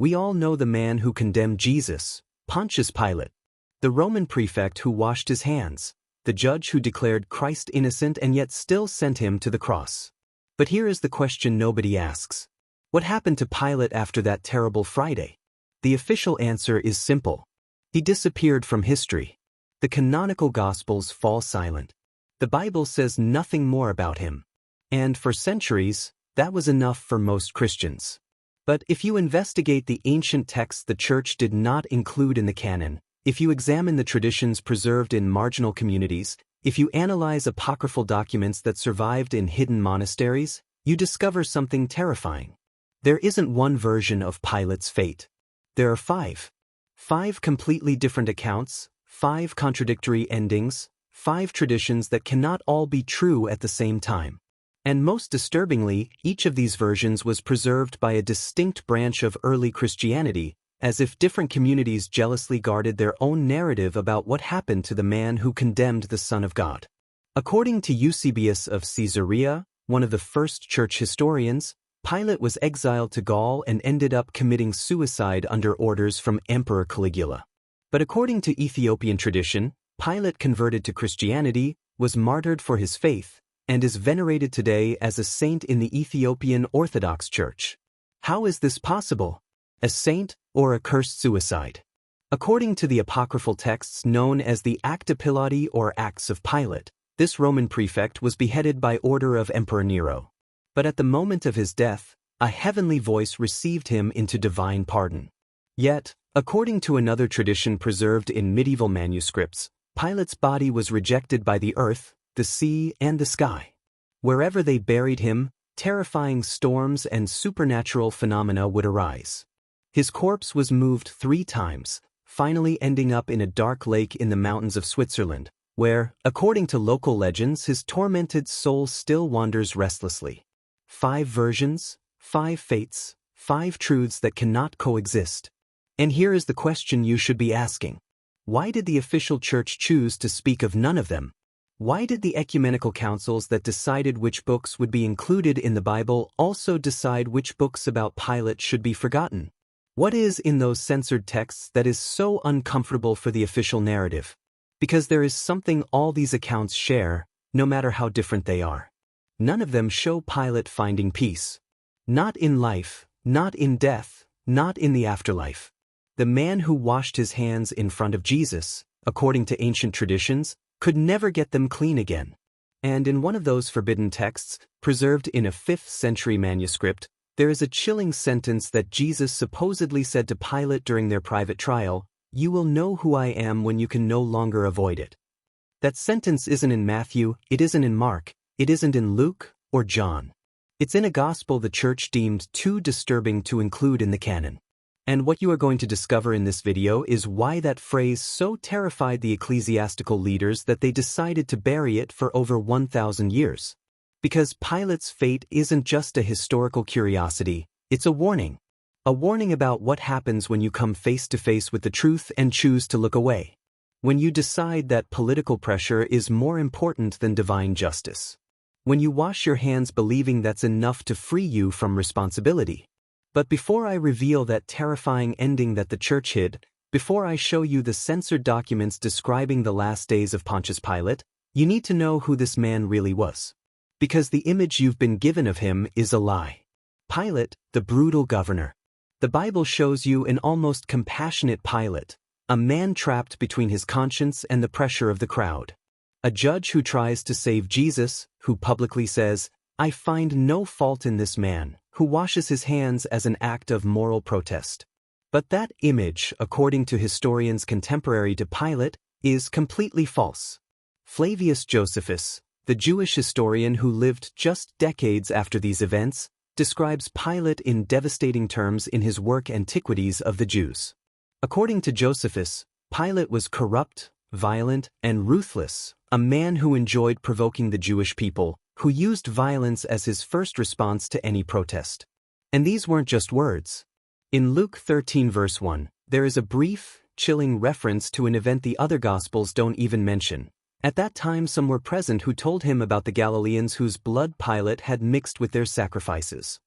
We all know the man who condemned Jesus, Pontius Pilate, the Roman prefect who washed his hands, the judge who declared Christ innocent and yet still sent him to the cross. But here is the question nobody asks. What happened to Pilate after that terrible Friday? The official answer is simple. He disappeared from history. The canonical Gospels fall silent. The Bible says nothing more about him. And for centuries, that was enough for most Christians. But if you investigate the ancient texts the Church did not include in the canon, if you examine the traditions preserved in marginal communities, if you analyze apocryphal documents that survived in hidden monasteries, you discover something terrifying. There isn't one version of Pilate's fate. There are five. 5 completely different accounts, 5 contradictory endings, 5 traditions that cannot all be true at the same time. And most disturbingly, each of these versions was preserved by a distinct branch of early Christianity, as if different communities jealously guarded their own narrative about what happened to the man who condemned the Son of God. According to Eusebius of Caesarea, one of the first church historians, Pilate was exiled to Gaul and ended up committing suicide under orders from Emperor Caligula. But according to Ethiopian tradition, Pilate converted to Christianity, was martyred for his faith, and is venerated today as a saint in the Ethiopian Orthodox Church. How is this possible? A saint or a cursed suicide? According to the apocryphal texts known as the Acta Pilati or Acts of Pilate, this Roman prefect was beheaded by order of Emperor Nero. But at the moment of his death, a heavenly voice received him into divine pardon. Yet, according to another tradition preserved in medieval manuscripts, Pilate's body was rejected by the earth, the sea, and the sky. Wherever they buried him, terrifying storms and supernatural phenomena would arise. His corpse was moved 3 times, finally ending up in a dark lake in the mountains of Switzerland, where, according to local legends, his tormented soul still wanders restlessly. 5 versions, 5 fates, 5 truths that cannot coexist. And here is the question you should be asking. Why did the official church choose to speak of none of them? Why did the ecumenical councils that decided which books would be included in the Bible also decide which books about Pilate should be forgotten? What is in those censored texts that is so uncomfortable for the official narrative? Because there is something all these accounts share, no matter how different they are. None of them show Pilate finding peace. Not in life, not in death, not in the afterlife. The man who washed his hands in front of Jesus, according to ancient traditions, could never get them clean again. And in one of those forbidden texts, preserved in a 5th century manuscript, there is a chilling sentence that Jesus supposedly said to Pilate during their private trial, "You will know who I am when you can no longer avoid it." That sentence isn't in Matthew, it isn't in Mark, it isn't in Luke or John. It's in a gospel the church deemed too disturbing to include in the canon. And what you are going to discover in this video is why that phrase so terrified the ecclesiastical leaders that they decided to bury it for over 1,000 years. Because Pilate's fate isn't just a historical curiosity, it's a warning. A warning about what happens when you come face to face with the truth and choose to look away. When you decide that political pressure is more important than divine justice. When you wash your hands believing that's enough to free you from responsibility. But before I reveal that terrifying ending that the church hid, before I show you the censored documents describing the last days of Pontius Pilate, you need to know who this man really was. Because the image you've been given of him is a lie. Pilate, the brutal governor. The Bible shows you an almost compassionate Pilate, a man trapped between his conscience and the pressure of the crowd. A judge who tries to save Jesus, who publicly says, "I find no fault in this man," who washes his hands as an act of moral protest. But that image, according to historians contemporary to Pilate, is completely false. Flavius Josephus, the Jewish historian who lived just decades after these events, describes Pilate in devastating terms in his work Antiquities of the Jews. According to Josephus, Pilate was corrupt, violent, and ruthless, a man who enjoyed provoking the Jewish people, who used violence as his first response to any protest. And these weren't just words. In Luke 13 verse 1, there is a brief, chilling reference to an event the other Gospels don't even mention. At that time some were present who told him about the Galileans whose blood Pilate had mixed with their sacrifices.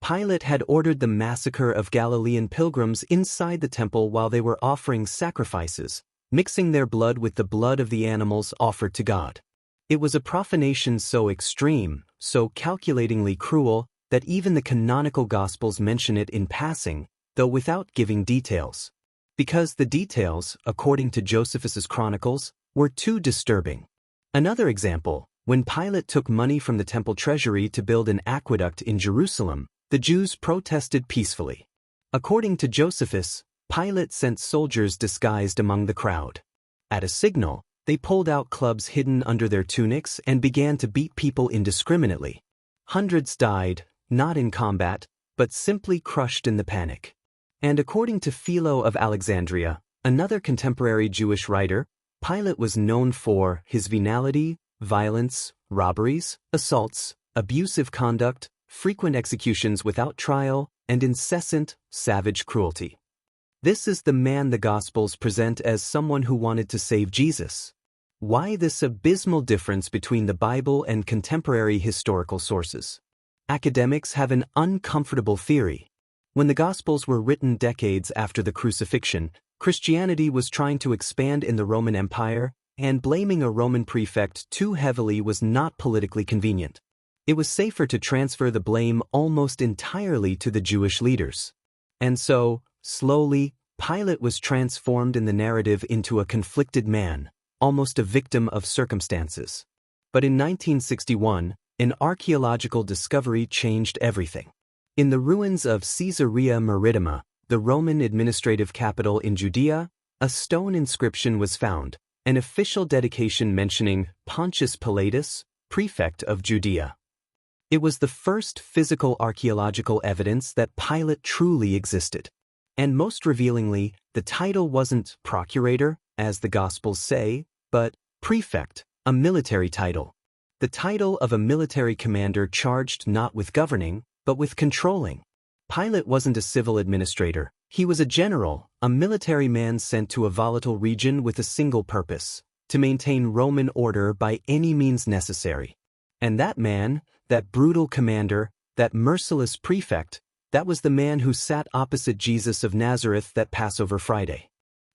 Pilate had ordered the massacre of Galilean pilgrims inside the temple while they were offering sacrifices, mixing their blood with the blood of the animals offered to God. It was a profanation so extreme, so calculatingly cruel, that even the canonical Gospels mention it in passing, though without giving details. Because the details, according to Josephus's chronicles, were too disturbing. Another example, when Pilate took money from the temple treasury to build an aqueduct in Jerusalem, the Jews protested peacefully. According to Josephus, Pilate sent soldiers disguised among the crowd. At a signal, they pulled out clubs hidden under their tunics and began to beat people indiscriminately. Hundreds died, not in combat, but simply crushed in the panic. And according to Philo of Alexandria, another contemporary Jewish writer, Pilate was known for his venality, violence, robberies, assaults, abusive conduct, frequent executions without trial, and incessant, savage cruelty. This is the man the Gospels present as someone who wanted to save Jesus. Why this abysmal difference between the Bible and contemporary historical sources? Academics have an uncomfortable theory. When the Gospels were written decades after the crucifixion, Christianity was trying to expand in the Roman Empire, and blaming a Roman prefect too heavily was not politically convenient. It was safer to transfer the blame almost entirely to the Jewish leaders. And so, slowly, Pilate was transformed in the narrative into a conflicted man, almost a victim of circumstances. But in 1961, an archaeological discovery changed everything. In the ruins of Caesarea Maritima, the Roman administrative capital in Judea, a stone inscription was found, an official dedication mentioning Pontius Pilate, prefect of Judea. It was the first physical archaeological evidence that Pilate truly existed. And most revealingly, the title wasn't procurator, as the Gospels say, but prefect, a military title. The title of a military commander charged not with governing, but with controlling. Pilate wasn't a civil administrator. He was a general, a military man sent to a volatile region with a single purpose: to maintain Roman order by any means necessary. And that man, that brutal commander, that merciless prefect, that was the man who sat opposite Jesus of Nazareth that Passover Friday.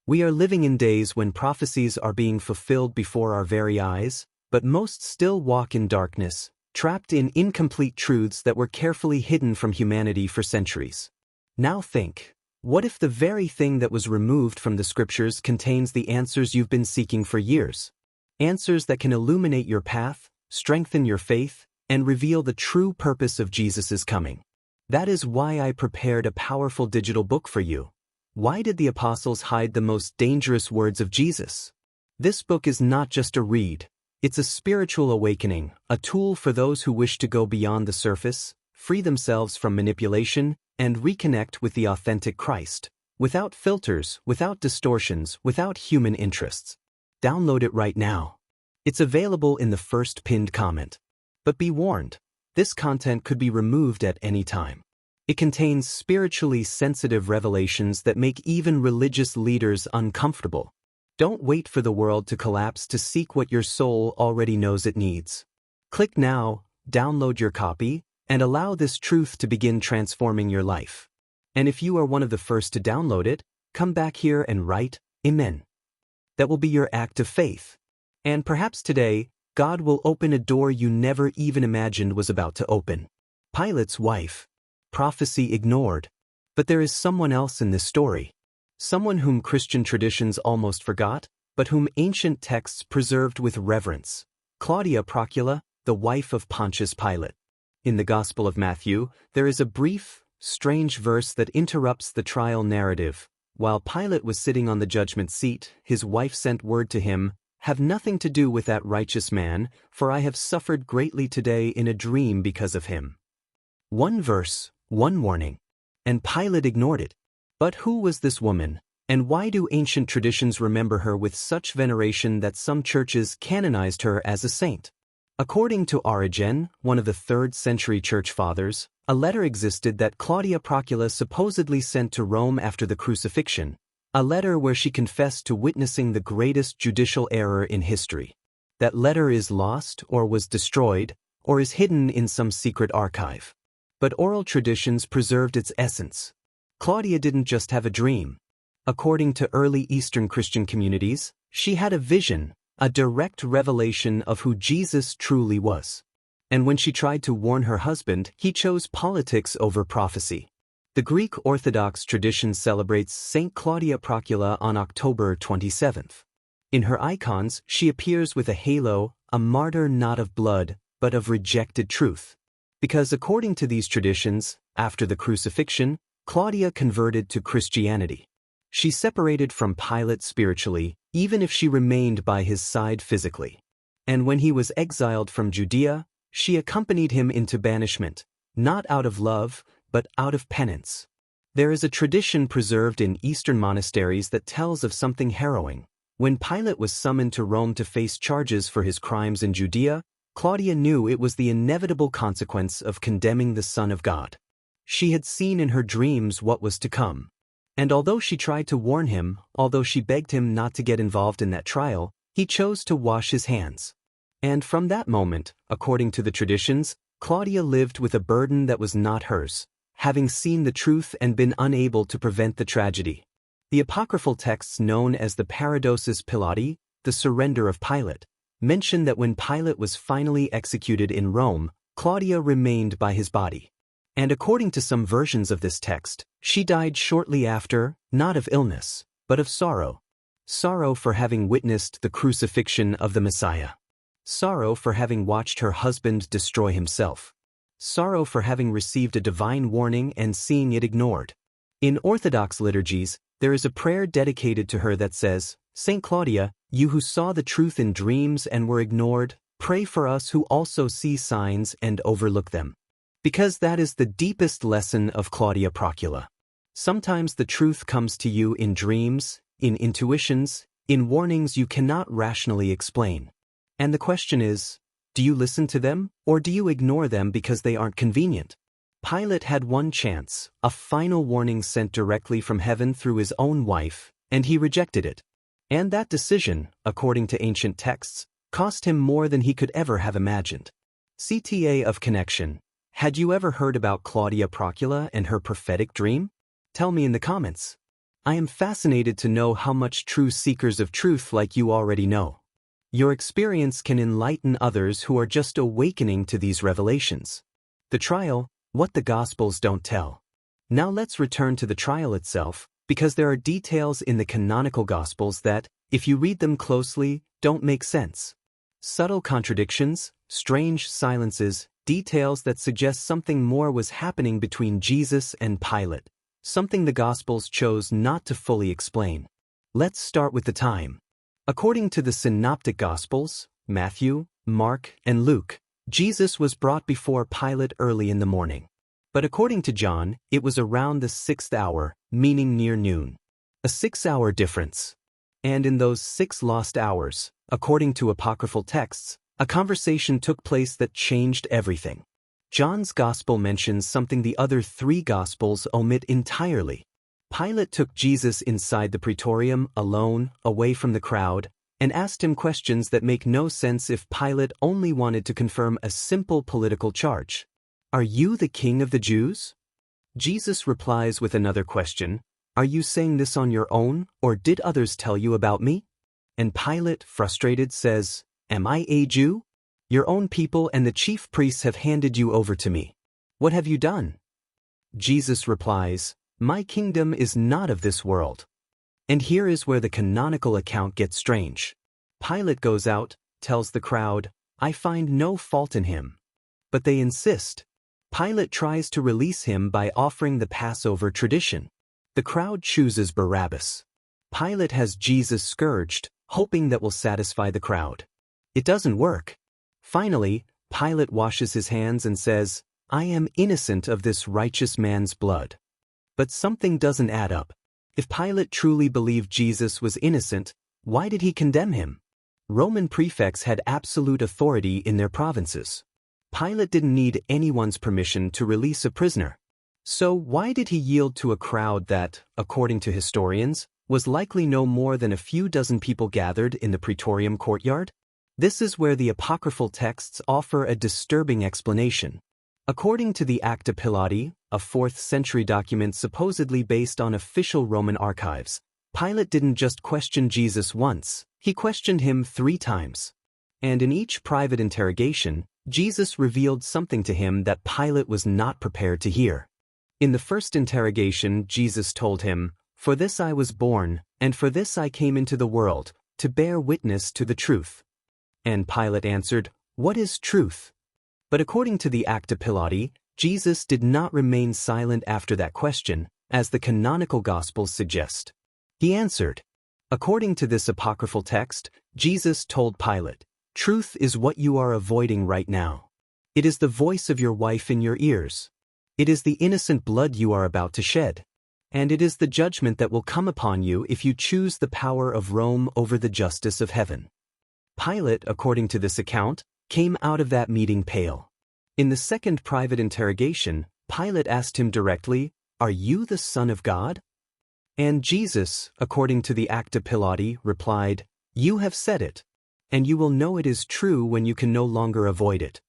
We are living in days when prophecies are being fulfilled before our very eyes, but most still walk in darkness, trapped in incomplete truths that were carefully hidden from humanity for centuries. Now think, what if the very thing that was removed from the scriptures contains the answers you've been seeking for years? Answers that can illuminate your path, strengthen your faith, and reveal the true purpose of Jesus' coming. That is why I prepared a powerful digital book for you. Why did the apostles hide the most dangerous words of Jesus? This book is not just a read. It's a spiritual awakening, a tool for those who wish to go beyond the surface, free themselves from manipulation, and reconnect with the authentic Christ, without filters, without distortions, without human interests. Download it right now. It's available in the first pinned comment. But be warned, this content could be removed at any time. It contains spiritually sensitive revelations that make even religious leaders uncomfortable. Don't wait for the world to collapse to seek what your soul already knows it needs. Click now, download your copy, and allow this truth to begin transforming your life. And if you are one of the first to download it, come back here and write, Amen. That will be your act of faith. And perhaps today, God will open a door you never even imagined was about to open. Pilate's wife. Prophecy ignored. But there is someone else in this story. Someone whom Christian traditions almost forgot, but whom ancient texts preserved with reverence. Claudia Procula, the wife of Pontius Pilate. In the Gospel of Matthew, there is a brief, strange verse that interrupts the trial narrative. While Pilate was sitting on the judgment seat, his wife sent word to him, "Have nothing to do with that righteous man, for I have suffered greatly today in a dream because of him." One verse, one warning. And Pilate ignored it. But who was this woman, and why do ancient traditions remember her with such veneration that some churches canonized her as a saint? According to Origen, one of the 3rd century church fathers, a letter existed that Claudia Procula supposedly sent to Rome after the crucifixion, a letter where she confessed to witnessing the greatest judicial error in history. That letter is lost, or was destroyed, or is hidden in some secret archive. but oral traditions preserved its essence. Claudia didn't just have a dream. According to early Eastern Christian communities, she had a vision, a direct revelation of who Jesus truly was. And when she tried to warn her husband, he chose politics over prophecy. The Greek Orthodox tradition celebrates Saint Claudia Procula on October 27th. In her icons, she appears with a halo, a martyr not of blood, but of rejected truth. Because according to these traditions, after the crucifixion, Claudia converted to Christianity. She separated from Pilate spiritually, even if she remained by his side physically. And when he was exiled from Judea, she accompanied him into banishment, not out of love, but out of penance. There is a tradition preserved in Eastern monasteries that tells of something harrowing. When Pilate was summoned to Rome to face charges for his crimes in Judea, Claudia knew it was the inevitable consequence of condemning the Son of God. She had seen in her dreams what was to come. And although she tried to warn him, although she begged him not to get involved in that trial, he chose to wash his hands. And from that moment, according to the traditions, Claudia lived with a burden that was not hers, having seen the truth and been unable to prevent the tragedy. The apocryphal texts known as the Pontius Pilati, the surrender of Pilate, mention that when Pilate was finally executed in Rome, Claudia remained by his body. And according to some versions of this text, she died shortly after, not of illness, but of sorrow. Sorrow for having witnessed the crucifixion of the Messiah. Sorrow for having watched her husband destroy himself. Sorrow for having received a divine warning and seeing it ignored. In Orthodox liturgies, there is a prayer dedicated to her that says, "Saint Claudia, you who saw the truth in dreams and were ignored, pray for us who also see signs and overlook them." Because that is the deepest lesson of Claudia Procula. Sometimes the truth comes to you in dreams, in intuitions, in warnings you cannot rationally explain. And the question is, do you listen to them, or do you ignore them because they aren't convenient? Pilate had one chance, a final warning sent directly from heaven through his own wife, and he rejected it. And that decision, according to ancient texts, cost him more than he could ever have imagined. CTA of Connection. Had you ever heard about Claudia Procula and her prophetic dream? Tell me in the comments. I am fascinated to know how much true seekers of truth like you already know. Your experience can enlighten others who are just awakening to these revelations. The trial, what the Gospels don't tell. Now let's return to the trial itself, because there are details in the canonical Gospels that, if you read them closely, don't make sense. Subtle contradictions, strange silences, details that suggest something more was happening between Jesus and Pilate, something the Gospels chose not to fully explain. Let's start with the time. According to the Synoptic Gospels, Matthew, Mark, and Luke, Jesus was brought before Pilate early in the morning. But according to John, it was around the 6th hour, meaning near noon. A 6-hour difference. And in those 6 lost hours, according to apocryphal texts, a conversation took place that changed everything. John's Gospel mentions something the other 3 Gospels omit entirely. Pilate took Jesus inside the praetorium, alone, away from the crowd, and asked him questions that make no sense if Pilate only wanted to confirm a simple political charge. "Are you the king of the Jews?" Jesus replies with another question, "Are you saying this on your own, or did others tell you about me?" And Pilate, frustrated, says, "Am I a Jew? Your own people and the chief priests have handed you over to me. What have you done?" Jesus replies, "My kingdom is not of this world." And here is where the canonical account gets strange. Pilate goes out, tells the crowd, "I find no fault in him." But they insist. Pilate tries to release him by offering the Passover tradition. The crowd chooses Barabbas. Pilate has Jesus scourged, hoping that will satisfy the crowd. It doesn't work. Finally, Pilate washes his hands and says, "I am innocent of this righteous man's blood." But something doesn't add up. If Pilate truly believed Jesus was innocent, why did he condemn him? Roman prefects had absolute authority in their provinces. Pilate didn't need anyone's permission to release a prisoner. So why did he yield to a crowd that, according to historians, was likely no more than a few dozen people gathered in the praetorium courtyard? This is where the apocryphal texts offer a disturbing explanation. According to the Acta Pilati, a 4th century document supposedly based on official Roman archives, Pilate didn't just question Jesus once, he questioned him 3 times. And in each private interrogation, Jesus revealed something to him that Pilate was not prepared to hear. In the first interrogation, Jesus told him, "For this I was born, and for this I came into the world, to bear witness to the truth." And Pilate answered, "What is truth?" But according to the Acta Pilati, Jesus did not remain silent after that question, as the canonical Gospels suggest. He answered. According to this apocryphal text, Jesus told Pilate, "Truth is what you are avoiding right now. It is the voice of your wife in your ears. It is the innocent blood you are about to shed. And it is the judgment that will come upon you if you choose the power of Rome over the justice of heaven." Pilate, according to this account, came out of that meeting pale. In the second private interrogation, Pilate asked him directly, "Are you the Son of God?" And Jesus, according to the Acta Pilati, replied, "You have said it, and you will know it is true when you can no longer avoid it."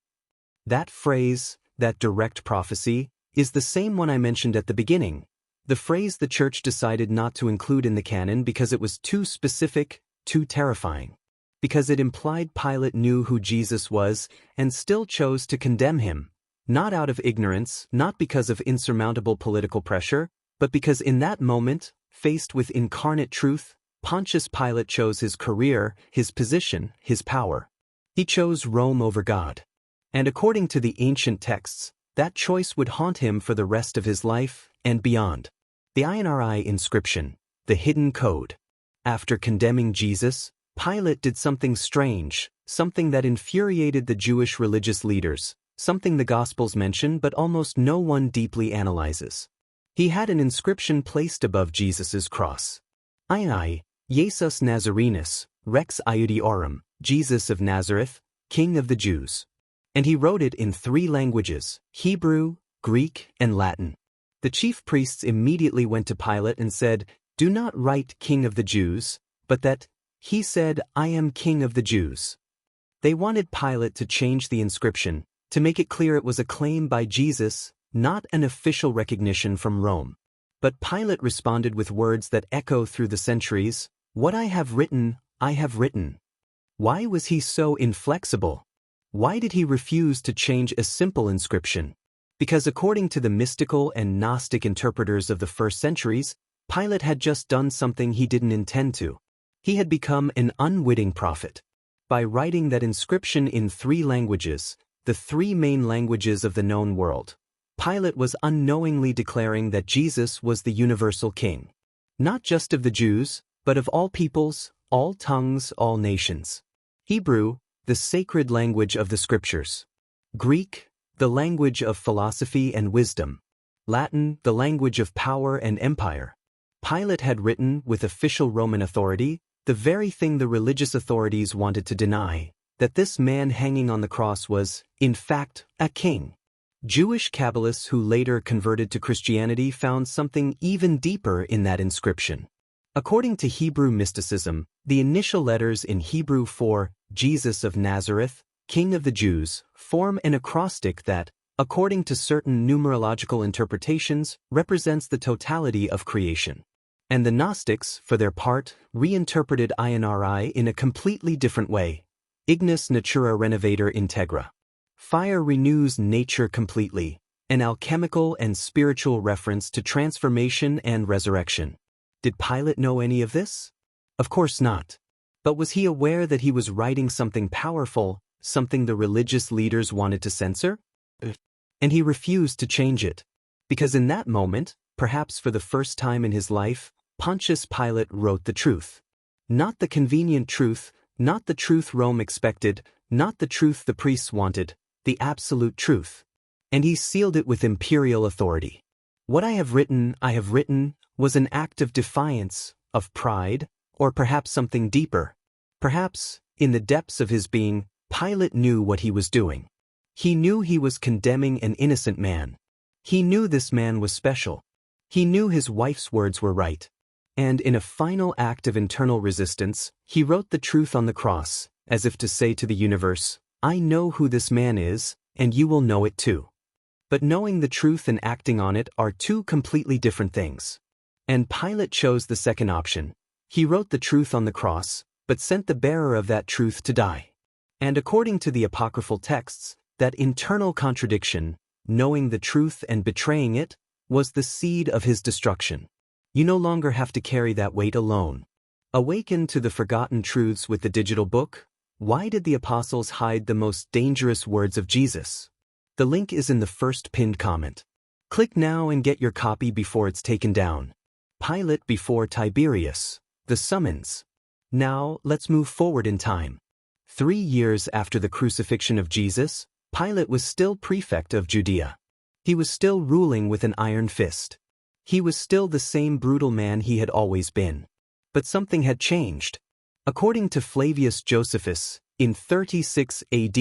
That phrase, that direct prophecy, is the same one I mentioned at the beginning, the phrase the Church decided not to include in the canon because it was too specific, too terrifying. Because it implied Pilate knew who Jesus was and still chose to condemn him, not out of ignorance, not because of insurmountable political pressure, but because in that moment, faced with incarnate truth, Pontius Pilate chose his career, his position, his power. He chose Rome over God. And according to the ancient texts, that choice would haunt him for the rest of his life and beyond. The INRI inscription, the hidden code. After condemning Jesus, Pilate did something strange, something that infuriated the Jewish religious leaders, something the Gospels mention but almost no one deeply analyzes. He had an inscription placed above Jesus' cross. I, Jesus Nazarenus, Rex Iudiorum, Jesus of Nazareth, King of the Jews. And he wrote it in 3 languages, Hebrew, Greek, and Latin. The chief priests immediately went to Pilate and said, "Do not write King of the Jews, but that he said, 'I am King of the Jews.'" They wanted Pilate to change the inscription, to make it clear it was a claim by Jesus, not an official recognition from Rome. But Pilate responded with words that echo through the centuries, "What I have written, I have written." Why was he so inflexible? Why did he refuse to change a simple inscription? Because according to the mystical and Gnostic interpreters of the first centuries, Pilate had just done something he didn't intend to. He had become an unwitting prophet. By writing that inscription in 3 languages, the 3 main languages of the known world, Pilate was unknowingly declaring that Jesus was the universal king. Not just of the Jews, but of all peoples, all tongues, all nations. Hebrew, the sacred language of the scriptures. Greek, the language of philosophy and wisdom. Latin, the language of power and empire. Pilate had written, with official Roman authority, the very thing the religious authorities wanted to deny, that this man hanging on the cross was, in fact, a king. Jewish Kabbalists who later converted to Christianity found something even deeper in that inscription. According to Hebrew mysticism, the initial letters in Hebrew for Jesus of Nazareth, King of the Jews, form an acrostic that, according to certain numerological interpretations, represents the totality of creation. And the Gnostics, for their part, reinterpreted INRI in a completely different way. Ignis natura renovator integra. Fire renews nature completely, an alchemical and spiritual reference to transformation and resurrection. Did Pilate know any of this? Of course not. But was he aware that he was writing something powerful, something the religious leaders wanted to censor? And he refused to change it. Because in that moment, perhaps for the first time in his life, Pontius Pilate wrote the truth. Not the convenient truth, not the truth Rome expected, not the truth the priests wanted, the absolute truth. And he sealed it with imperial authority. What I have written, was an act of defiance, of pride, or perhaps something deeper. Perhaps, in the depths of his being, Pilate knew what he was doing. He knew he was condemning an innocent man. He knew this man was special. He knew his wife's words were right. And in a final act of internal resistance, he wrote the truth on the cross, as if to say to the universe, "I know who this man is, and you will know it too." But knowing the truth and acting on it are two completely different things. And Pilate chose the second option. He wrote the truth on the cross, but sent the bearer of that truth to die. And according to the apocryphal texts, that internal contradiction, knowing the truth and betraying it, was the seed of his destruction. You no longer have to carry that weight alone. Awaken to the forgotten truths with the digital book. Why did the apostles hide the most dangerous words of Jesus? The link is in the first pinned comment. Click now and get your copy before it's taken down. Pilate before Tiberius. The summons. Now, let's move forward in time. 3 years after the crucifixion of Jesus, Pilate was still prefect of Judea. He was still ruling with an iron fist. He was still the same brutal man he had always been. But something had changed. According to Flavius Josephus, in 36 AD,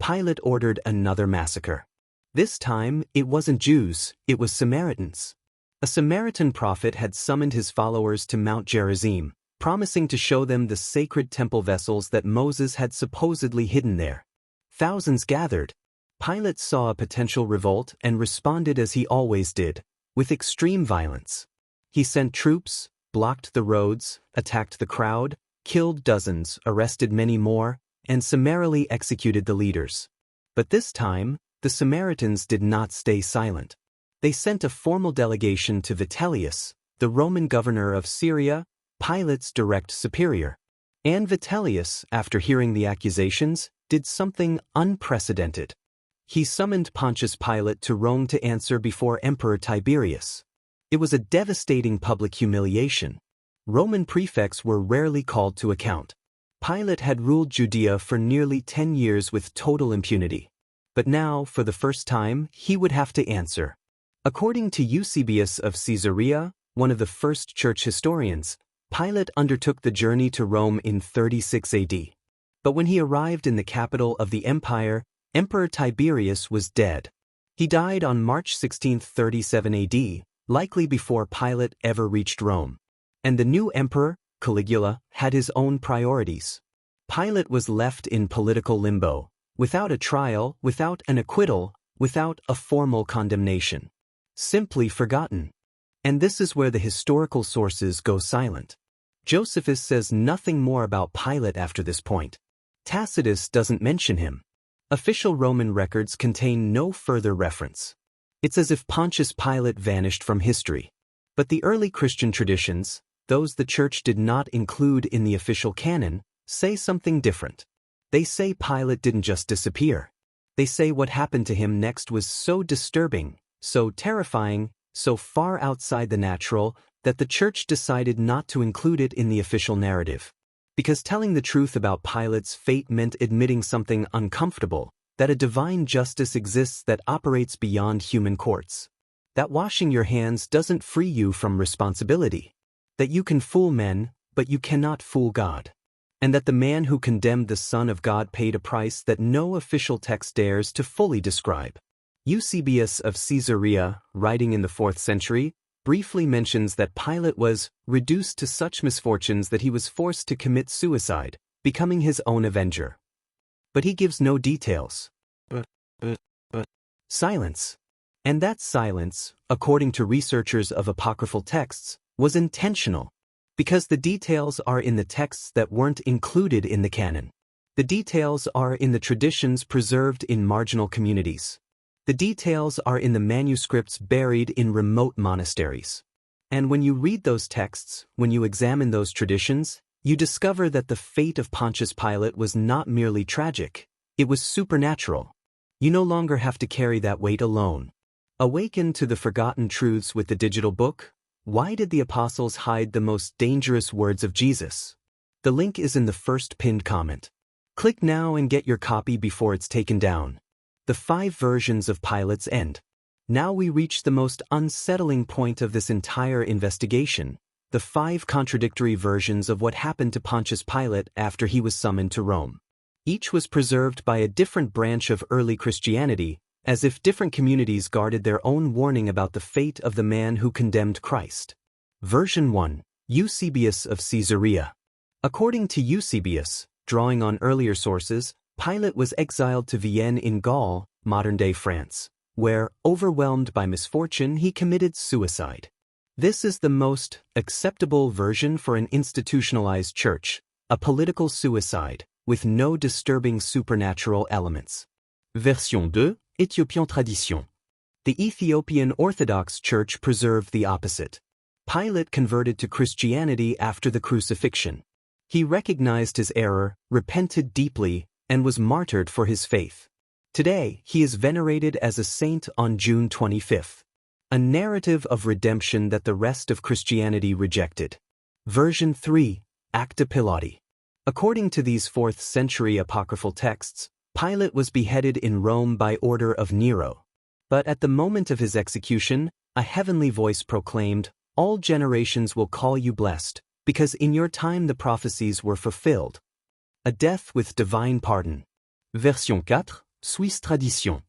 Pilate ordered another massacre. This time, it wasn't Jews, it was Samaritans. A Samaritan prophet had summoned his followers to Mount Gerizim, promising to show them the sacred temple vessels that Moses had supposedly hidden there. Thousands gathered. Pilate saw a potential revolt and responded as he always did, with extreme violence. He sent troops, blocked the roads, attacked the crowd, killed dozens, arrested many more, and summarily executed the leaders. But this time, the Samaritans did not stay silent. They sent a formal delegation to Vitellius, the Roman governor of Syria, Pilate's direct superior. And Vitellius, after hearing the accusations, did something unprecedented. He summoned Pontius Pilate to Rome to answer before Emperor Tiberius. It was a devastating public humiliation. Roman prefects were rarely called to account. Pilate had ruled Judea for nearly 10 years with total impunity. But now, for the first time, he would have to answer. According to Eusebius of Caesarea, one of the first church historians, Pilate undertook the journey to Rome in 36 AD. But when he arrived in the capital of the empire, Emperor Tiberius was dead. He died on March 16, 37 AD, likely before Pilate ever reached Rome. And the new emperor, Caligula, had his own priorities. Pilate was left in political limbo, without a trial, without an acquittal, without a formal condemnation. Simply forgotten. And this is where the historical sources go silent. Josephus says nothing more about Pilate after this point. Tacitus doesn't mention him. Official Roman records contain no further reference. It's as if Pontius Pilate vanished from history. But the early Christian traditions, those the Church did not include in the official canon, say something different. They say Pilate didn't just disappear. They say what happened to him next was so disturbing, so terrifying, so far outside the natural, that the Church decided not to include it in the official narrative. Because telling the truth about Pilate's fate meant admitting something uncomfortable, that a divine justice exists that operates beyond human courts. That washing your hands doesn't free you from responsibility. That you can fool men, but you cannot fool God. And that the man who condemned the Son of God paid a price that no official text dares to fully describe. Eusebius of Caesarea, writing in the 4th century, briefly mentions that Pilate was reduced to such misfortunes that he was forced to commit suicide, becoming his own avenger. But he gives no details. Silence. And that silence, according to researchers of apocryphal texts, was intentional. Because the details are in the texts that weren't included in the canon. The details are in the traditions preserved in marginal communities. The details are in the manuscripts buried in remote monasteries. And when you read those texts, when you examine those traditions, you discover that the fate of Pontius Pilate was not merely tragic, it was supernatural. You no longer have to carry that weight alone. Awaken to the forgotten truths with the digital book. Why did the apostles hide the most dangerous words of Jesus? The link is in the first pinned comment. Click now and get your copy before it's taken down. The 5 versions of Pilate's end. Now we reach the most unsettling point of this entire investigation, the 5 contradictory versions of what happened to Pontius Pilate after he was summoned to Rome. Each was preserved by a different branch of early Christianity, as if different communities guarded their own warning about the fate of the man who condemned Christ. Version 1. Eusebius of Caesarea. According to Eusebius, drawing on earlier sources, Pilate was exiled to Vienne in Gaul, modern-day France, where, overwhelmed by misfortune, he committed suicide. This is the most acceptable version for an institutionalized church, a political suicide, with no disturbing supernatural elements. Version 2, Ethiopian tradition. The Ethiopian Orthodox Church preserved the opposite. Pilate converted to Christianity after the crucifixion. He recognized his error, repented deeply, and was martyred for his faith. Today, he is venerated as a saint on June 25th. A narrative of redemption that the rest of Christianity rejected. Version 3, Acta Pilati. According to these 4th century apocryphal texts, Pilate was beheaded in Rome by order of Nero. But at the moment of his execution, a heavenly voice proclaimed, "All generations will call you blessed, because in your time the prophecies were fulfilled." A death with divine pardon. Version 4, Swiss tradition.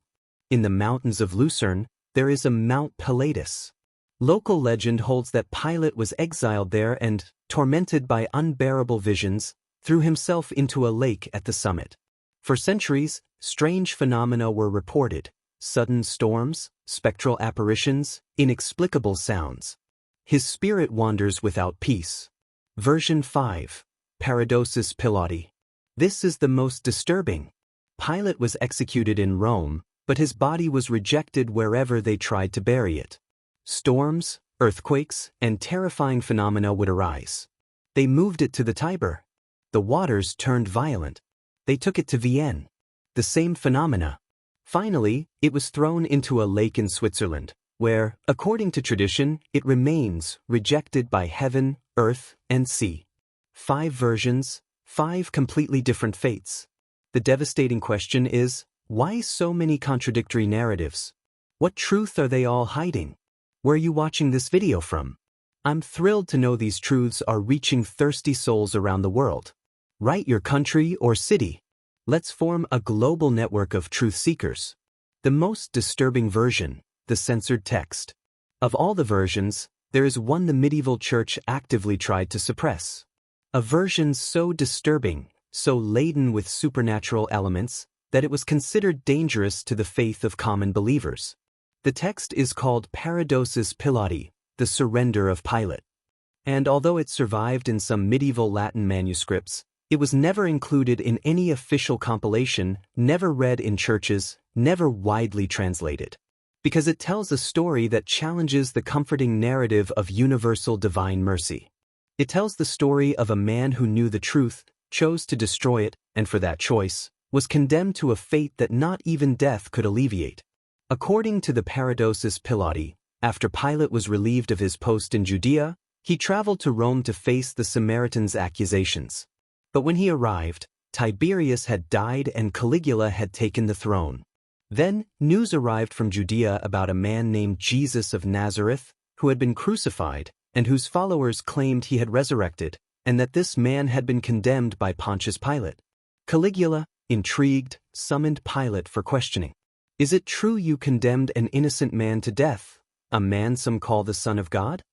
In the mountains of Lucerne, there is a Mount Pilatus. Local legend holds that Pilate was exiled there and, tormented by unbearable visions, threw himself into a lake at the summit. For centuries, strange phenomena were reported: sudden storms, spectral apparitions, inexplicable sounds. His spirit wanders without peace. Version 5, Pontius Pilate. This is the most disturbing. Pilate was executed in Rome, but his body was rejected wherever they tried to bury it. Storms, earthquakes, and terrifying phenomena would arise. They moved it to the Tiber. The waters turned violent. They took it to Vienne. The same phenomena. Finally, it was thrown into a lake in Switzerland, where, according to tradition, it remains, rejected by heaven, earth, and sea. 5 versions, 5 completely different fates. The devastating question is, why so many contradictory narratives? What truth are they all hiding? Where are you watching this video from? I'm thrilled to know these truths are reaching thirsty souls around the world. Write your country or city. Let's form a global network of truth seekers. The most disturbing version, the censored text. Of all the versions, there is one the medieval church actively tried to suppress. A version so disturbing, so laden with supernatural elements, that it was considered dangerous to the faith of common believers. The text is called Pontius Pilati, the surrender of Pilate. And although it survived in some medieval Latin manuscripts, it was never included in any official compilation, never read in churches, never widely translated. Because it tells a story that challenges the comforting narrative of universal divine mercy. It tells the story of a man who knew the truth, chose to destroy it, and for that choice, was condemned to a fate that not even death could alleviate. According to the Pontius Pilate, after Pilate was relieved of his post in Judea, he traveled to Rome to face the Samaritans' accusations. But when he arrived, Tiberius had died and Caligula had taken the throne. Then, news arrived from Judea about a man named Jesus of Nazareth, who had been crucified, and whose followers claimed he had resurrected, and that this man had been condemned by Pontius Pilate. Caligula, intrigued, summoned Pilate for questioning. "Is it true you condemned an innocent man to death, a man some call the Son of God?"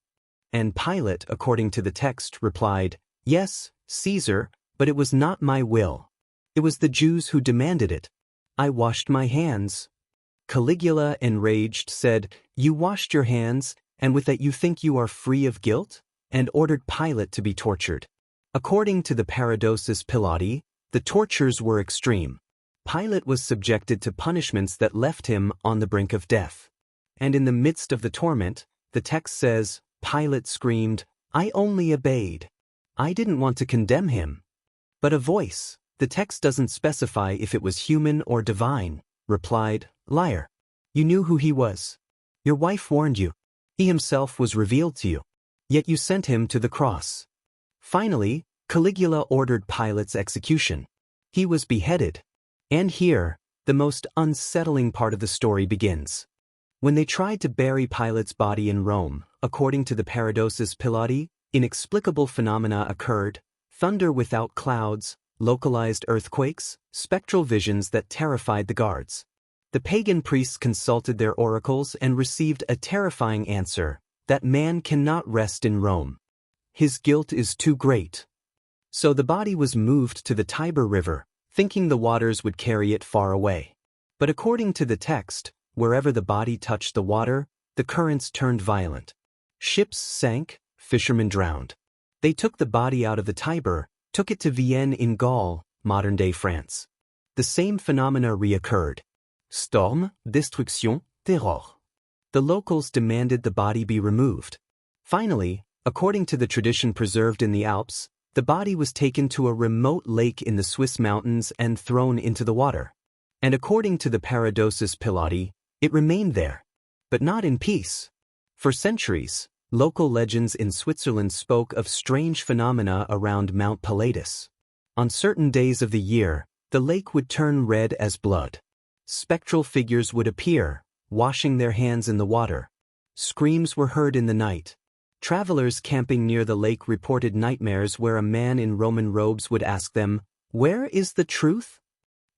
And Pilate, according to the text, replied, "Yes, Caesar, but it was not my will. It was the Jews who demanded it. I washed my hands." Caligula, enraged, said, "You washed your hands, and with that you think you are free of guilt?" and ordered Pilate to be tortured. According to the Pontius Pilate, the tortures were extreme. Pilate was subjected to punishments that left him on the brink of death. And in the midst of the torment, the text says, Pilate screamed, "I only obeyed. I didn't want to condemn him." But a voice, the text doesn't specify if it was human or divine, replied, "Liar. You knew who he was. Your wife warned you. He himself was revealed to you. Yet you sent him to the cross." Finally, Caligula ordered Pilate's execution. He was beheaded. And here, the most unsettling part of the story begins. When they tried to bury Pilate's body in Rome, according to the Pontius Pilate, inexplicable phenomena occurred: thunder without clouds, localized earthquakes, spectral visions that terrified the guards. The pagan priests consulted their oracles and received a terrifying answer: that man cannot rest in Rome. His guilt is too great. So the body was moved to the Tiber River, thinking the waters would carry it far away. But according to the text, Wherever the body touched the water, the currents turned violent. Ships sank, fishermen drowned. They took the body out of the Tiber, took it to Vienne in Gaul, modern-day France. The same phenomena reoccurred. Storm, destruction, terror. The locals demanded the body be removed. Finally, according to the tradition preserved in the Alps, the body was taken to a remote lake in the Swiss mountains and thrown into the water. And according to the Pontius Pilate, it remained there. But not in peace. For centuries, local legends in Switzerland spoke of strange phenomena around Mount Pilatus. On certain days of the year, the lake would turn red as blood. Spectral figures would appear, washing their hands in the water. Screams were heard in the night. Travelers camping near the lake reported nightmares where a man in Roman robes would ask them, "Where is the truth?"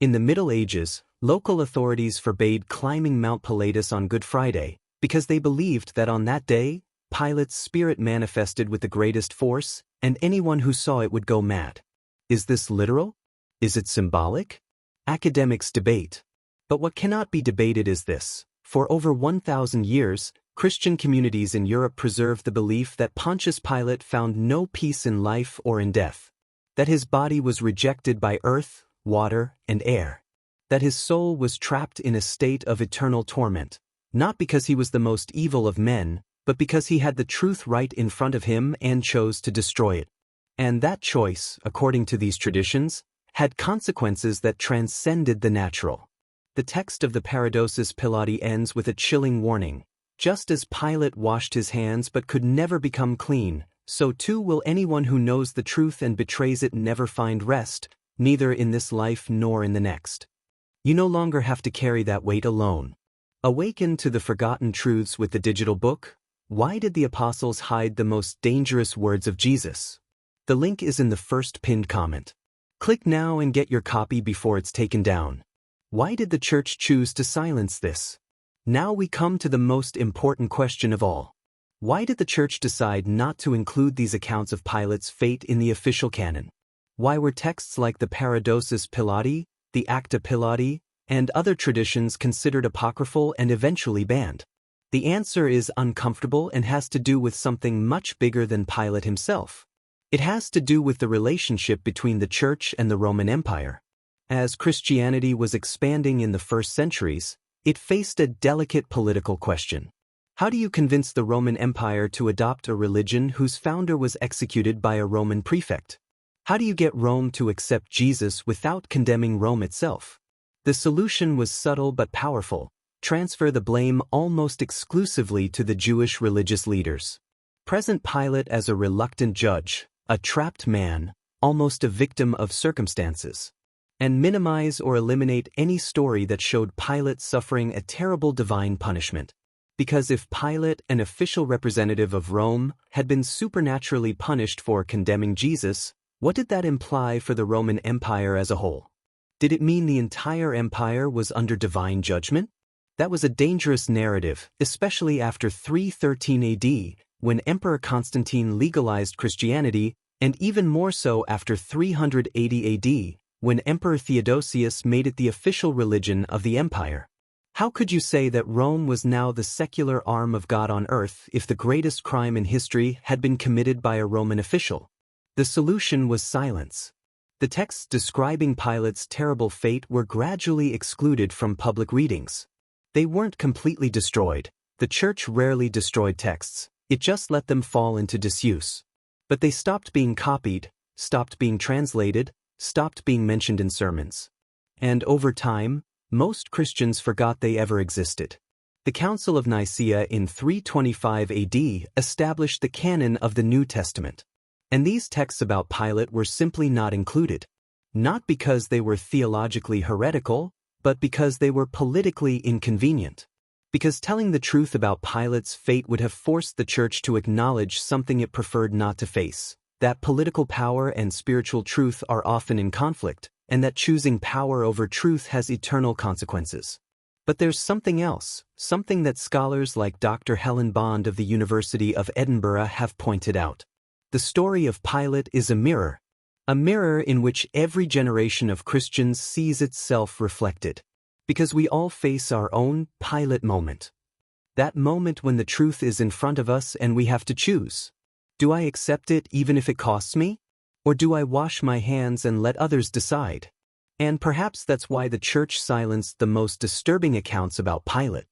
In the Middle Ages, local authorities forbade climbing Mount Pilatus on Good Friday because they believed that on that day, Pilate's spirit manifested with the greatest force, and anyone who saw it would go mad. Is this literal? Is it symbolic? Academics debate. But what cannot be debated is this: for over 1,000 years, Christian communities in Europe preserved the belief that Pontius Pilate found no peace in life or in death, that his body was rejected by earth, water, and air, that his soul was trapped in a state of eternal torment, not because he was the most evil of men, but because he had the truth right in front of him and chose to destroy it. And that choice, according to these traditions, had consequences that transcended the natural. The text of the Pontius Pilati ends with a chilling warning. Just as Pilate washed his hands but could never become clean, so too will anyone who knows the truth and betrays it never find rest, neither in this life nor in the next. You no longer have to carry that weight alone. Awaken to the forgotten truths with the digital book. Why did the apostles hide the most dangerous words of Jesus? The link is in the first pinned comment. Click now and get your copy before it's taken down. Why did the church choose to silence this? Now we come to the most important question of all. Why did the church decide not to include these accounts of Pilate's fate in the official canon? Why were texts like the Pontius Pilati, the Acta Pilati, and other traditions considered apocryphal and eventually banned? The answer is uncomfortable and has to do with something much bigger than Pilate himself. It has to do with the relationship between the Church and the Roman Empire. As Christianity was expanding in the first centuries, it faced a delicate political question. How do you convince the Roman Empire to adopt a religion whose founder was executed by a Roman prefect? How do you get Rome to accept Jesus without condemning Rome itself? The solution was subtle but powerful: transfer the blame almost exclusively to the Jewish religious leaders. Present Pilate as a reluctant judge, a trapped man, almost a victim of circumstances. And minimize or eliminate any story that showed Pilate suffering a terrible divine punishment. Because if Pilate, an official representative of Rome, had been supernaturally punished for condemning Jesus, what did that imply for the Roman Empire as a whole? Did it mean the entire empire was under divine judgment? That was a dangerous narrative, especially after 313 AD, when Emperor Constantine legalized Christianity, and even more so after 380 AD, when Emperor Theodosius made it the official religion of the empire. How could you say that Rome was now the secular arm of God on earth if the greatest crime in history had been committed by a Roman official? The solution was silence. The texts describing Pilate's terrible fate were gradually excluded from public readings. They weren't completely destroyed. The Church rarely destroyed texts, it just let them fall into disuse. But they stopped being copied, stopped being translated, stopped being mentioned in sermons. And over time, most Christians forgot they ever existed. The Council of Nicaea in 325 AD established the canon of the New Testament. And these texts about Pilate were simply not included. Not because they were theologically heretical, but because they were politically inconvenient. Because telling the truth about Pilate's fate would have forced the Church to acknowledge something it preferred not to face: that political power and spiritual truth are often in conflict, and that choosing power over truth has eternal consequences. But there's something else, something that scholars like Dr. Helen Bond of the University of Edinburgh have pointed out. The story of Pilate is a mirror in which every generation of Christians sees itself reflected. Because we all face our own Pilate moment. That moment when the truth is in front of us and we have to choose. Do I accept it even if it costs me? Or do I wash my hands and let others decide? And perhaps that's why the church silenced the most disturbing accounts about Pilate.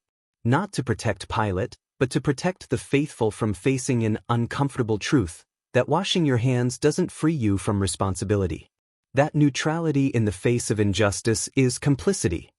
Not to protect Pilate, but to protect the faithful from facing an uncomfortable truth, that washing your hands doesn't free you from responsibility. That neutrality in the face of injustice is complicity.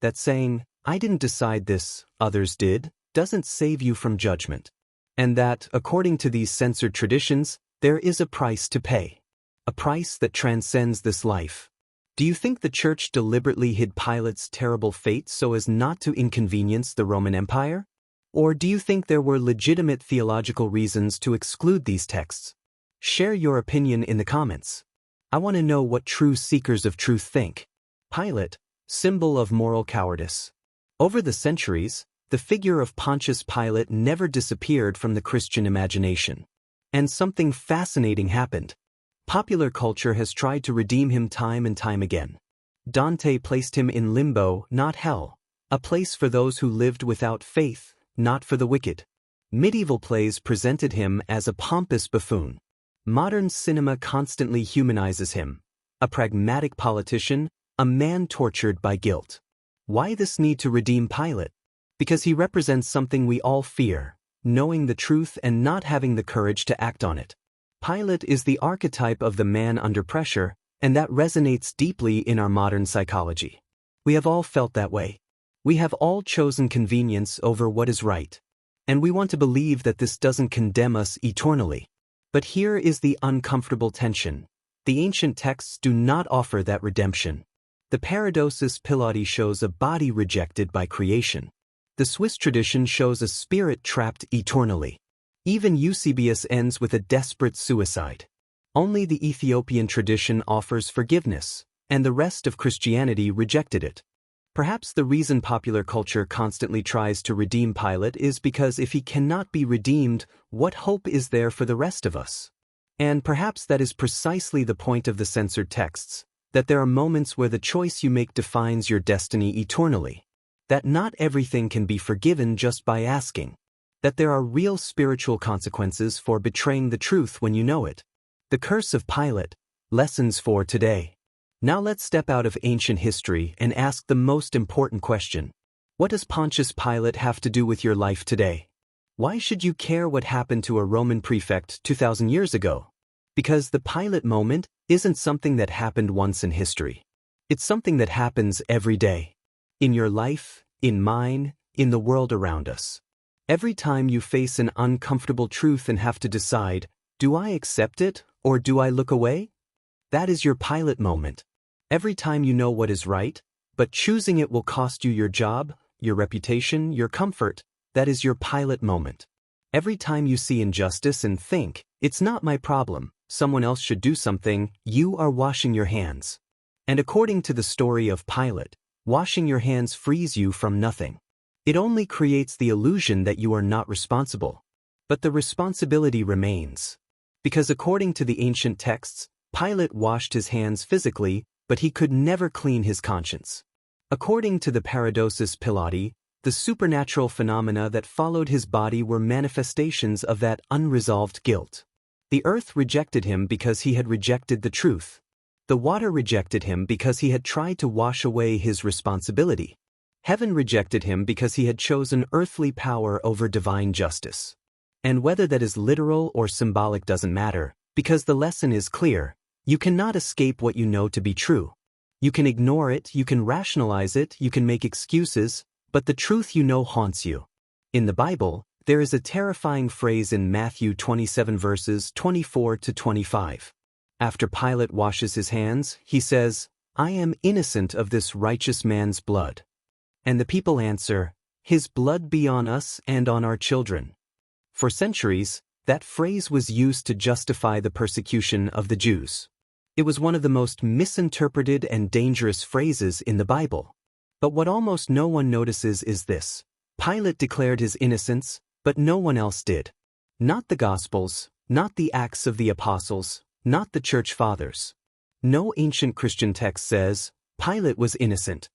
That saying, I didn't decide this, others did, doesn't save you from judgment. And that, according to these censored traditions, there is a price to pay. A price that transcends this life. Do you think the church deliberately hid Pilate's terrible fate so as not to inconvenience the Roman Empire? Or do you think there were legitimate theological reasons to exclude these texts? Share your opinion in the comments. I want to know what true seekers of truth think. Pilate, symbol of moral cowardice. Over the centuries, the figure of Pontius Pilate never disappeared from the Christian imagination. And something fascinating happened. Popular culture has tried to redeem him time and time again. Dante placed him in limbo, not hell, a place for those who lived without faith, not for the wicked. Medieval plays presented him as a pompous buffoon. Modern cinema constantly humanizes him, a pragmatic politician, a man tortured by guilt. Why this need to redeem Pilate? Because he represents something we all fear, knowing the truth and not having the courage to act on it. Pilate is the archetype of the man under pressure, and that resonates deeply in our modern psychology. We have all felt that way. We have all chosen convenience over what is right. And we want to believe that this doesn't condemn us eternally. But here is the uncomfortable tension. The ancient texts do not offer that redemption. The Acta Pilati shows a body rejected by creation. The Swiss tradition shows a spirit trapped eternally. Even Eusebius ends with a desperate suicide. Only the Ethiopian tradition offers forgiveness, and the rest of Christianity rejected it. Perhaps the reason popular culture constantly tries to redeem Pilate is because if he cannot be redeemed, what hope is there for the rest of us? And perhaps that is precisely the point of the censored texts, that there are moments where the choice you make defines your destiny eternally. That not everything can be forgiven just by asking. That there are real spiritual consequences for betraying the truth when you know it. The curse of Pilate, lessons for today. Now let's step out of ancient history and ask the most important question. What does Pontius Pilate have to do with your life today? Why should you care what happened to a Roman prefect 2,000 years ago? Because the Pilate moment isn't something that happened once in history. It's something that happens every day. In your life, in mine, in the world around us. Every time you face an uncomfortable truth and have to decide, do I accept it or do I look away? That is your Pilate moment. Every time you know what is right, but choosing it will cost you your job, your reputation, your comfort, that is your Pilate moment. Every time you see injustice and think, it's not my problem, someone else should do something, you are washing your hands. And according to the story of Pilate, washing your hands frees you from nothing. It only creates the illusion that you are not responsible. But the responsibility remains. Because according to the ancient texts, Pilate washed his hands physically, but he could never clean his conscience. According to the Acta Pilati, the supernatural phenomena that followed his body were manifestations of that unresolved guilt. The earth rejected him because he had rejected the truth. The water rejected him because he had tried to wash away his responsibility. Heaven rejected him because he had chosen earthly power over divine justice. And whether that is literal or symbolic doesn't matter, because the lesson is clear. You cannot escape what you know to be true. You can ignore it, you can rationalize it, you can make excuses, but the truth you know haunts you. In the Bible, there is a terrifying phrase in Matthew 27 verses 24 to 25. After Pilate washes his hands, he says, I am innocent of this righteous man's blood. And the people answer, His blood be on us and on our children. For centuries, that phrase was used to justify the persecution of the Jews. It was one of the most misinterpreted and dangerous phrases in the Bible. But what almost no one notices is this. Pilate declared his innocence, but no one else did. Not the Gospels, not the Acts of the Apostles, not the Church Fathers. No ancient Christian text says, Pilate was innocent.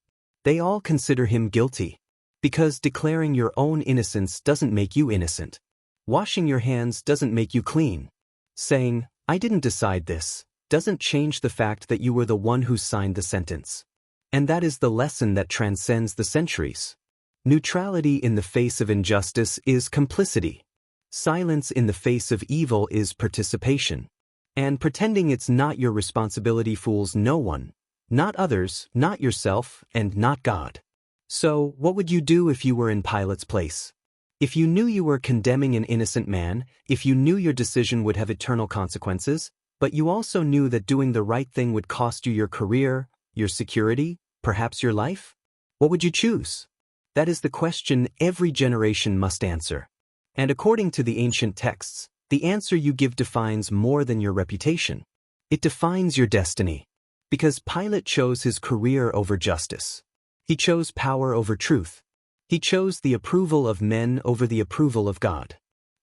They all consider him guilty. Because declaring your own innocence doesn't make you innocent. Washing your hands doesn't make you clean. Saying, "I didn't decide this," doesn't change the fact that you were the one who signed the sentence. And that is the lesson that transcends the centuries. Neutrality in the face of injustice is complicity. Silence in the face of evil is participation. And pretending it's not your responsibility fools no one. Not others, not yourself, and not God. So, what would you do if you were in Pilate's place? If you knew you were condemning an innocent man, if you knew your decision would have eternal consequences, but you also knew that doing the right thing would cost you your career, your security, perhaps your life? What would you choose? That is the question every generation must answer. And according to the ancient texts, the answer you give defines more than your reputation. It defines your destiny. Because Pilate chose his career over justice. He chose power over truth. He chose the approval of men over the approval of God.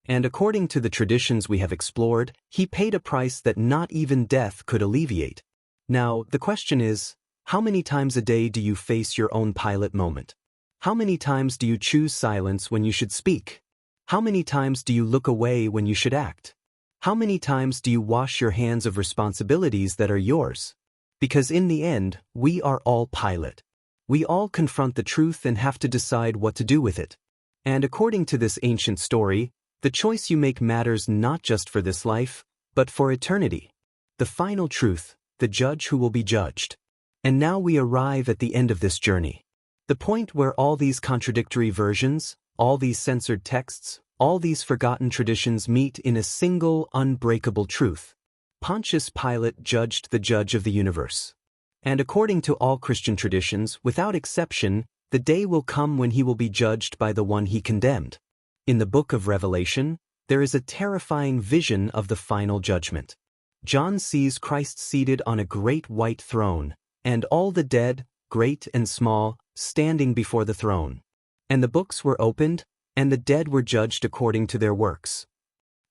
And according to the traditions we have explored, he paid a price that not even death could alleviate. Now, the question is, how many times a day do you face your own Pilate moment? How many times do you choose silence when you should speak? How many times do you look away when you should act? How many times do you wash your hands of responsibilities that are yours? Because in the end, we are all Pilate. We all confront the truth and have to decide what to do with it. And according to this ancient story, the choice you make matters not just for this life, but for eternity. The final truth, the judge who will be judged. And now we arrive at the end of this journey. The point where all these contradictory versions, all these censored texts, all these forgotten traditions meet in a single, unbreakable truth. Pontius Pilate judged the judge of the universe. And according to all Christian traditions, without exception, the day will come when he will be judged by the one he condemned. In the book of Revelation, there is a terrifying vision of the final judgment. John sees Christ seated on a great white throne, and all the dead, great and small, standing before the throne. And the books were opened, and the dead were judged according to their works.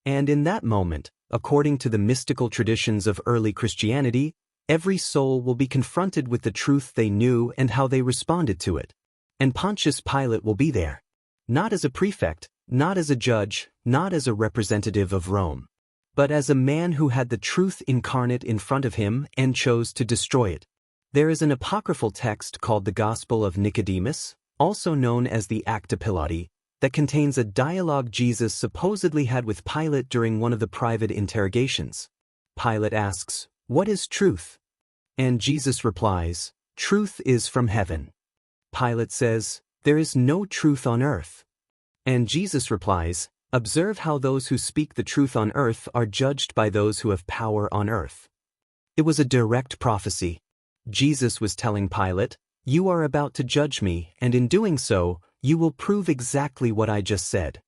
And in that moment, according to the mystical traditions of early Christianity, every soul will be confronted with the truth they knew and how they responded to it. And Pontius Pilate will be there. Not as a prefect, not as a judge, not as a representative of Rome, but as a man who had the truth incarnate in front of him and chose to destroy it. There is an apocryphal text called the Gospel of Nicodemus, also known as the Acta Pilati, that contains a dialogue Jesus supposedly had with Pilate during one of the private interrogations. Pilate asks, "What is truth?" And Jesus replies, "Truth is from heaven." Pilate says, "There is no truth on earth." And Jesus replies, "Observe how those who speak the truth on earth are judged by those who have power on earth." It was a direct prophecy. Jesus was telling Pilate, "You are about to judge me, and in doing so, you will prove exactly what I just said."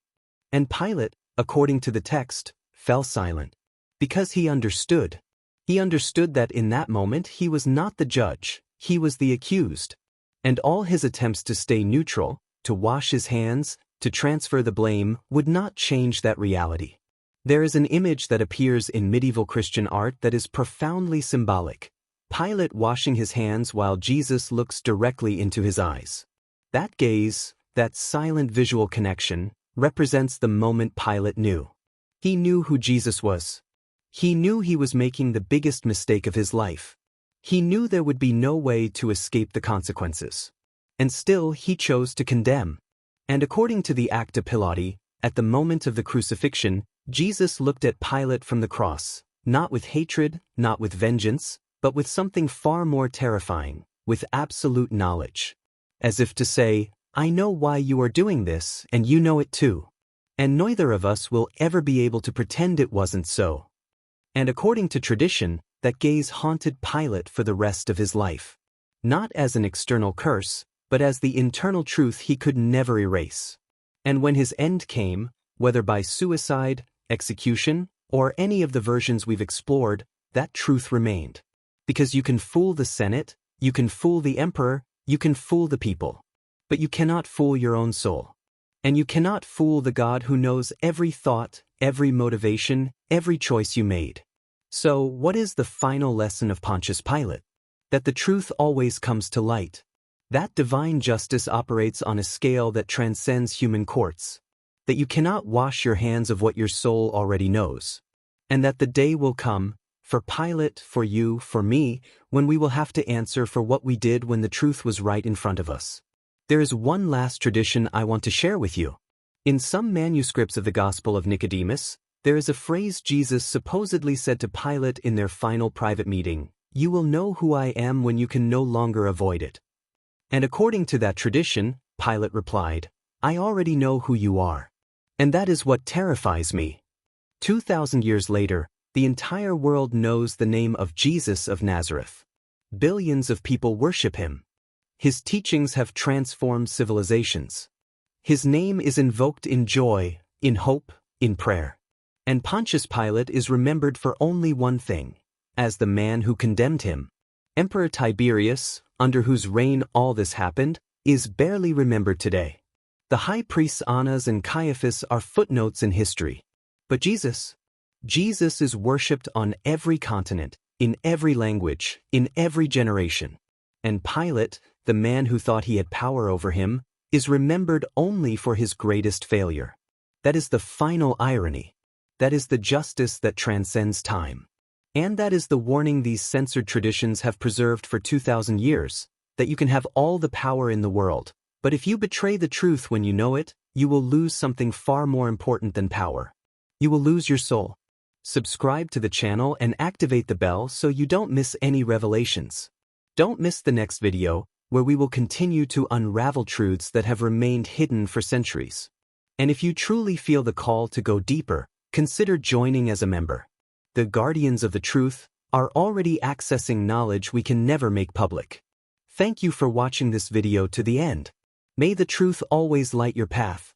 And Pilate, according to the text, fell silent. Because he understood. He understood that in that moment he was not the judge, he was the accused. And all his attempts to stay neutral, to wash his hands, to transfer the blame, would not change that reality. There is an image that appears in medieval Christian art that is profoundly symbolic. Pilate washing his hands while Jesus looks directly into his eyes. That gaze, that silent visual connection, represents the moment Pilate knew. He knew who Jesus was. He knew he was making the biggest mistake of his life. He knew there would be no way to escape the consequences. And still he chose to condemn. And according to the Acta Pilati, at the moment of the crucifixion, Jesus looked at Pilate from the cross, not with hatred, not with vengeance, but with something far more terrifying, with absolute knowledge. As if to say, "I know why you are doing this, and you know it too. And neither of us will ever be able to pretend it wasn't so." And according to tradition, that gaze haunted Pilate for the rest of his life. Not as an external curse, but as the internal truth he could never erase. And when his end came, whether by suicide, execution, or any of the versions we've explored, that truth remained. Because you can fool the Senate, you can fool the emperor, you can fool the people. But you cannot fool your own soul. And you cannot fool the God who knows every thought, every motivation, every choice you made. So, what is the final lesson of Pontius Pilate? That the truth always comes to light. That divine justice operates on a scale that transcends human courts, that you cannot wash your hands of what your soul already knows, and that the day will come, for Pilate, for you, for me, when we will have to answer for what we did when the truth was right in front of us. There is one last tradition I want to share with you. In some manuscripts of the Gospel of Nicodemus, there is a phrase Jesus supposedly said to Pilate in their final private meeting, "You will know who I am when you can no longer avoid it." And according to that tradition, Pilate replied, "I already know who you are. And that is what terrifies me." 2,000 years later, the entire world knows the name of Jesus of Nazareth. Billions of people worship him. His teachings have transformed civilizations. His name is invoked in joy, in hope, in prayer. And Pontius Pilate is remembered for only one thing, as the man who condemned him. Emperor Tiberius, under whose reign all this happened, is barely remembered today. The high priests Annas and Caiaphas are footnotes in history. But Jesus is worshipped on every continent, in every language, in every generation. And Pilate, the man who thought he had power over him, is remembered only for his greatest failure. That is the final irony. That is the justice that transcends time. And that is the warning these censored traditions have preserved for 2,000 years, that you can have all the power in the world, but if you betray the truth when you know it, you will lose something far more important than power. You will lose your soul. Subscribe to the channel and activate the bell so you don't miss any revelations. Don't miss the next video, where we will continue to unravel truths that have remained hidden for centuries. And if you truly feel the call to go deeper, consider joining as a member. The guardians of the truth are already accessing knowledge we can never make public. Thank you for watching this video to the end. May the truth always light your path.